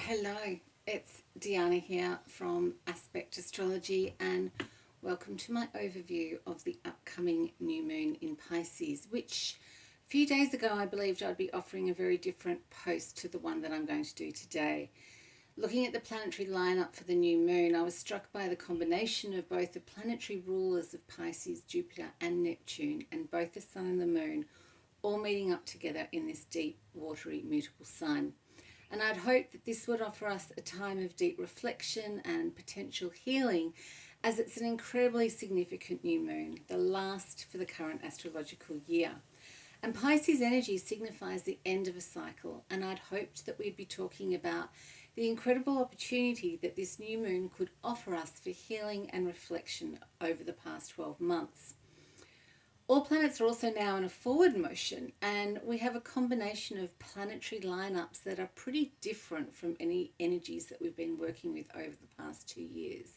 Hello, it's Deanna here from Aspect Astrology, and welcome to my overview of the upcoming new moon in Pisces, which a few days ago I believed I'd be offering a very different post to the one that I'm going to do today. Looking at the planetary lineup for the new moon, I was struck by the combination of both the planetary rulers of Pisces, Jupiter and Neptune, and both the sun and the moon all meeting up together in this deep, watery, mutable sign. And I'd hope that this would offer us a time of deep reflection and potential healing, as it's an incredibly significant new moon, the last for the current astrological year. And Pisces energy signifies the end of a cycle, and I'd hoped that we'd be talking about the incredible opportunity that this new moon could offer us for healing and reflection over the past 12 months. All planets are also now in a forward motion, and we have a combination of planetary lineups that are pretty different from any energies that we've been working with over the past 2 years.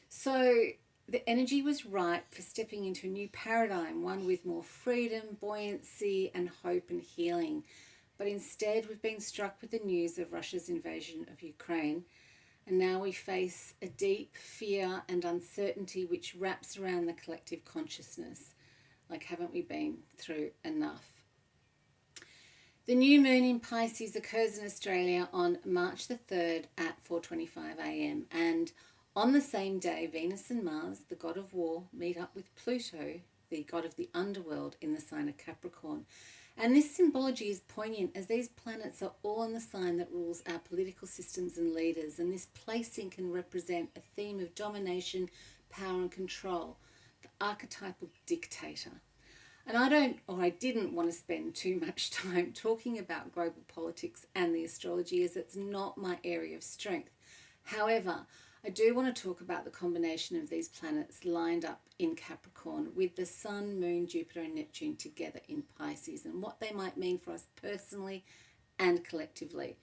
So the energy was right for stepping into a new paradigm, one with more freedom, buoyancy, and hope and healing. But instead, we've been struck with the news of Russia's invasion of Ukraine, and now we face a deep fear and uncertainty which wraps around the collective consciousness. Like, haven't we been through enough? The new moon in Pisces occurs in Australia on March the 3rd at 4:25 a.m. And on the same day, Venus and Mars, the god of war, meet up with Pluto, the god of the underworld, in the sign of Capricorn. And this symbology is poignant as these planets are all in the sign that rules our political systems and leaders. And this placing can represent a theme of domination, power and control, the archetypal dictator. And I didn't want to spend too much time talking about global politics and the astrology, as it's not my area of strength. However, I do want to talk about the combination of these planets lined up in Capricorn with the Sun, Moon, Jupiter and Neptune together in Pisces, and what they might mean for us personally and collectively.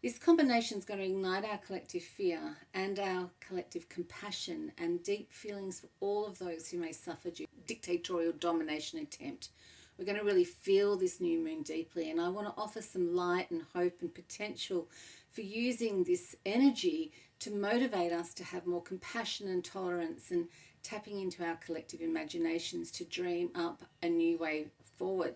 This combination is going to ignite our collective fear and our collective compassion and deep feelings for all of those who may suffer due to dictatorial domination attempt. We're going to really feel this new moon deeply, and I want to offer some light and hope and potential for using this energy to motivate us to have more compassion and tolerance, and tapping into our collective imaginations to dream up a new way forward.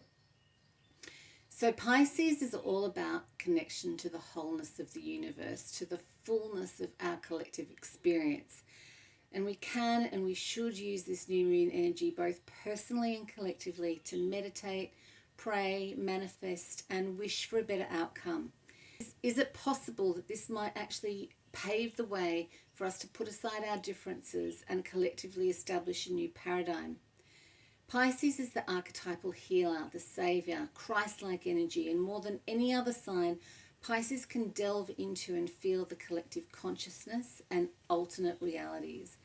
So Pisces is all about connection to the wholeness of the universe, to the fullness of our collective experience. And we can and we should use this new moon energy both personally and collectively to meditate, pray, manifest and wish for a better outcome. Is it possible that this might actually pave the way for us to put aside our differences and collectively establish a new paradigm? Pisces is the archetypal healer, the saviour, Christ-like energy, and more than any other sign, Pisces can delve into and feel the collective consciousness and alternate realities.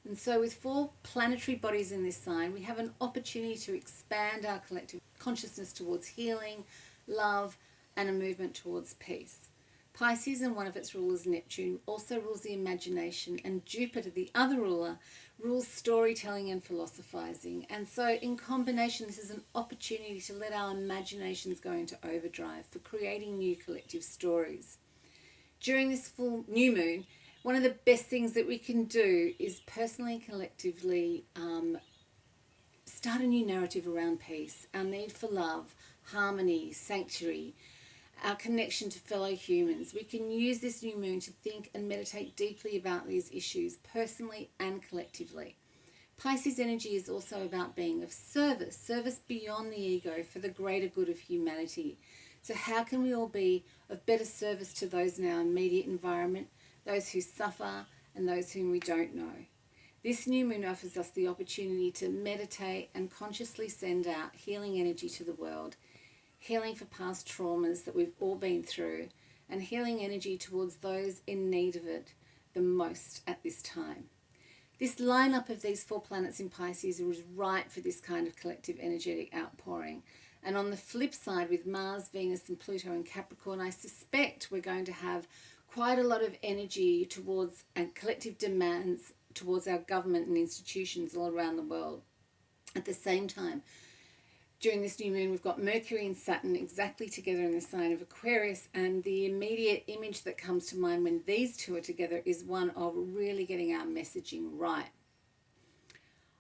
And so with 4 planetary bodies in this sign, we have an opportunity to expand our collective consciousness towards healing, love, and a movement towards peace. Pisces and one of its rulers, Neptune, also rules the imagination, and Jupiter, the other ruler, rules storytelling and philosophizing. And so in combination, this is an opportunity to let our imaginations go into overdrive for creating new collective stories. During this full new moon, one of the best things that we can do is personally and collectively start a new narrative around peace, our need for love, harmony, sanctuary, our connection to fellow humans. We can use this new moon to think and meditate deeply about these issues, personally and collectively. Pisces energy is also about being of service beyond the ego for the greater good of humanity. So how can we all be of better service to those in our immediate environment, those who suffer and those whom we don't know? This new moon offers us the opportunity to meditate and consciously send out healing energy to the world, healing for past traumas that we've all been through, and healing energy towards those in need of it the most at this time. This lineup of these 4 planets in Pisces is right for this kind of collective energetic outpouring. And on the flip side, with Mars, Venus and Pluto in Capricorn, I suspect we're going to have quite a lot of energy towards and collective demands towards our government and institutions all around the world. At the same time, During this new moon, we've got Mercury and Saturn exactly together in the sign of Aquarius, and the immediate image that comes to mind when these two are together is one of really getting our messaging right.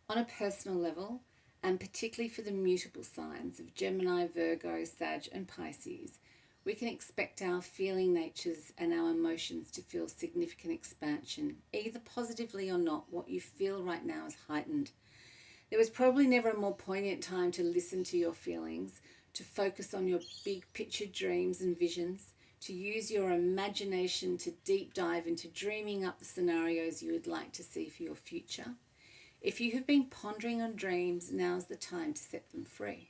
On a personal level, and particularly for the mutable signs of Gemini, Virgo, Sag, and Pisces, we can expect our feeling natures and our emotions to feel significant expansion. Either positively or not, what you feel right now is heightened. There was probably never a more poignant time to listen to your feelings, to focus on your big picture dreams and visions, to use your imagination to deep dive into dreaming up the scenarios you would like to see for your future. If you have been pondering on dreams, now's the time to set them free.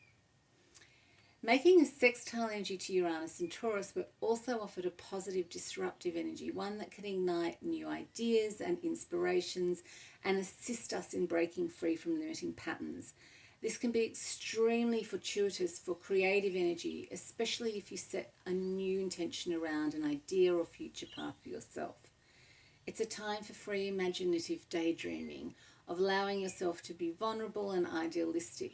Making a sextile energy to Uranus and Taurus, we're also offered a positive, disruptive energy, one that can ignite new ideas and inspirations and assist us in breaking free from limiting patterns. This can be extremely fortuitous for creative energy, especially if you set a new intention around an idea or future path for yourself. It's a time for free imaginative daydreaming, of allowing yourself to be vulnerable and idealistic.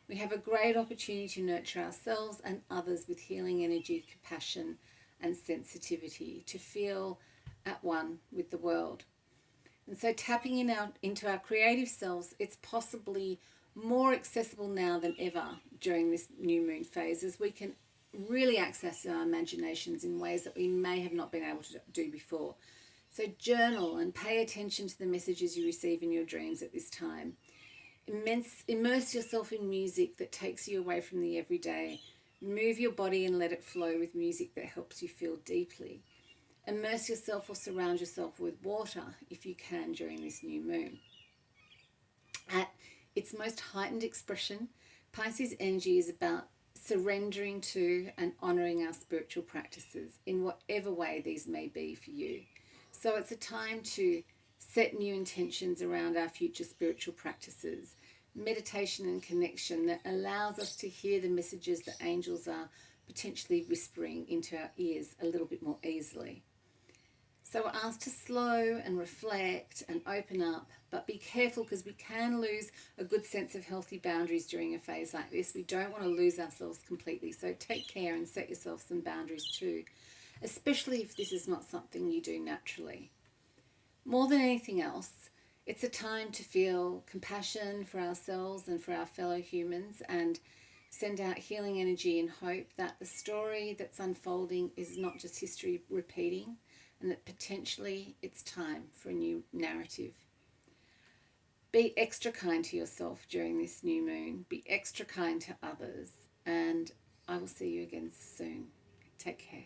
We have a great opportunity to nurture ourselves and others with healing energy, compassion, and sensitivity, to feel at one with the world. And so tapping into our creative selves, it's possibly more accessible now than ever during this new moon phase, as we can really access our imaginations in ways that we may have not been able to do before. So journal and pay attention to the messages you receive in your dreams at this time. Immerse yourself in music that takes you away from the everyday. Move your body and let it flow with music that helps you feel deeply. Immerse yourself or surround yourself with water if you can during this new moon. At its most heightened expression, Pisces energy is about surrendering to and honouring our spiritual practices in whatever way these may be for you. So it's a time to set new intentions around our future spiritual practices, meditation and connection that allows us to hear the messages that angels are potentially whispering into our ears a little bit more easily. So we're asked to slow and reflect and open up, but be careful, because we can lose a good sense of healthy boundaries during a phase like this. We don't want to lose ourselves completely, so take care and set yourself some boundaries too, especially if this is not something you do naturally. More than anything else, it's a time to feel compassion for ourselves and for our fellow humans, and send out healing energy and hope that the story that's unfolding is not just history repeating, and that potentially it's time for a new narrative. Be extra kind to yourself during this new moon. Be extra kind to others, and I will see you again soon. Take care.